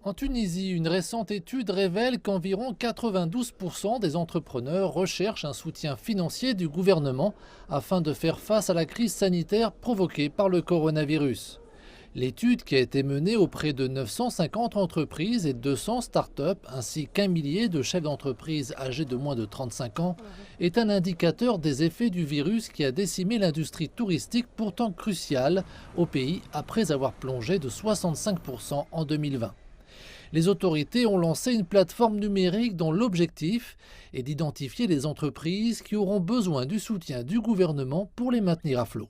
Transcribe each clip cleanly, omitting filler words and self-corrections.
En Tunisie, une récente étude révèle qu'environ 92% des entrepreneurs recherchent un soutien financier du gouvernement afin de faire face à la crise sanitaire provoquée par le coronavirus. L'étude, qui a été menée auprès de 950 entreprises et 200 startups, ainsi qu'un millier de chefs d'entreprise âgés de moins de 35 ans, est un indicateur des effets du virus qui a décimé l'industrie touristique pourtant cruciale au pays après avoir plongé de 65% en 2020. Les autorités ont lancé une plateforme numérique dont l'objectif est d'identifier les entreprises qui auront besoin du soutien du gouvernement pour les maintenir à flot.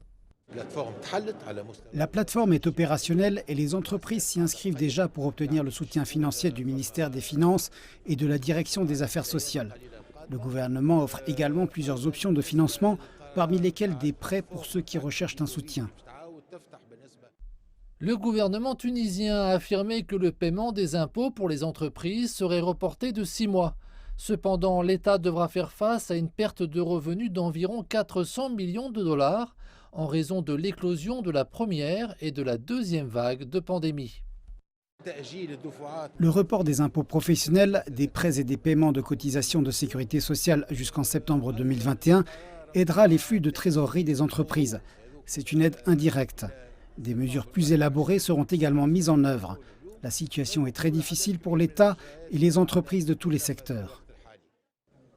La plateforme est opérationnelle et les entreprises s'y inscrivent déjà pour obtenir le soutien financier du ministère des Finances et de la Direction des Affaires sociales. Le gouvernement offre également plusieurs options de financement, parmi lesquelles des prêts pour ceux qui recherchent un soutien. Le gouvernement tunisien a affirmé que le paiement des impôts pour les entreprises serait reporté de 6 mois. Cependant, l'État devra faire face à une perte de revenus d'environ 400 millions de dollars en raison de l'éclosion de la première et de la deuxième vague de pandémie. Le report des impôts professionnels, des prêts et des paiements de cotisations de sécurité sociale jusqu'en septembre 2021 aidera les flux de trésorerie des entreprises. C'est une aide indirecte. Des mesures plus élaborées seront également mises en œuvre. La situation est très difficile pour l'État et les entreprises de tous les secteurs.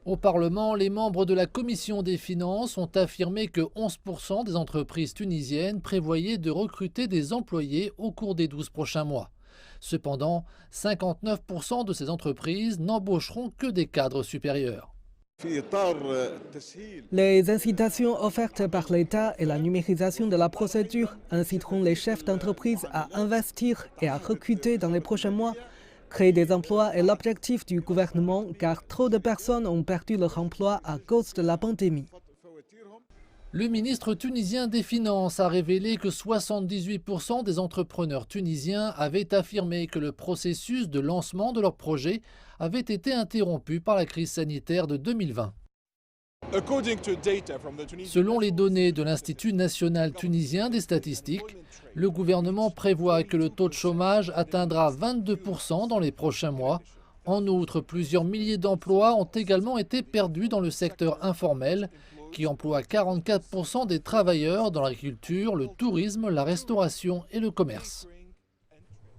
Au Parlement, les membres de la Commission des finances ont affirmé que 11% des entreprises tunisiennes prévoyaient de recruter des employés au cours des 12 prochains mois. Cependant, 59% de ces entreprises n'embaucheront que des cadres supérieurs. Les incitations offertes par l'État et la numérisation de la procédure inciteront les chefs d'entreprise à investir et à recruter dans les prochains mois. Créer des emplois est l'objectif du gouvernement car trop de personnes ont perdu leur emploi à cause de la pandémie. Le ministre tunisien des Finances a révélé que 78% des entrepreneurs tunisiens avaient affirmé que le processus de lancement de leur projet avait été interrompu par la crise sanitaire de 2020. Selon les données de l'Institut national tunisien des statistiques, le gouvernement prévoit que le taux de chômage atteindra 22% dans les prochains mois. En outre, plusieurs milliers d'emplois ont également été perdus dans le secteur informel, qui emploie 44% des travailleurs dans l'agriculture, le tourisme, la restauration et le commerce.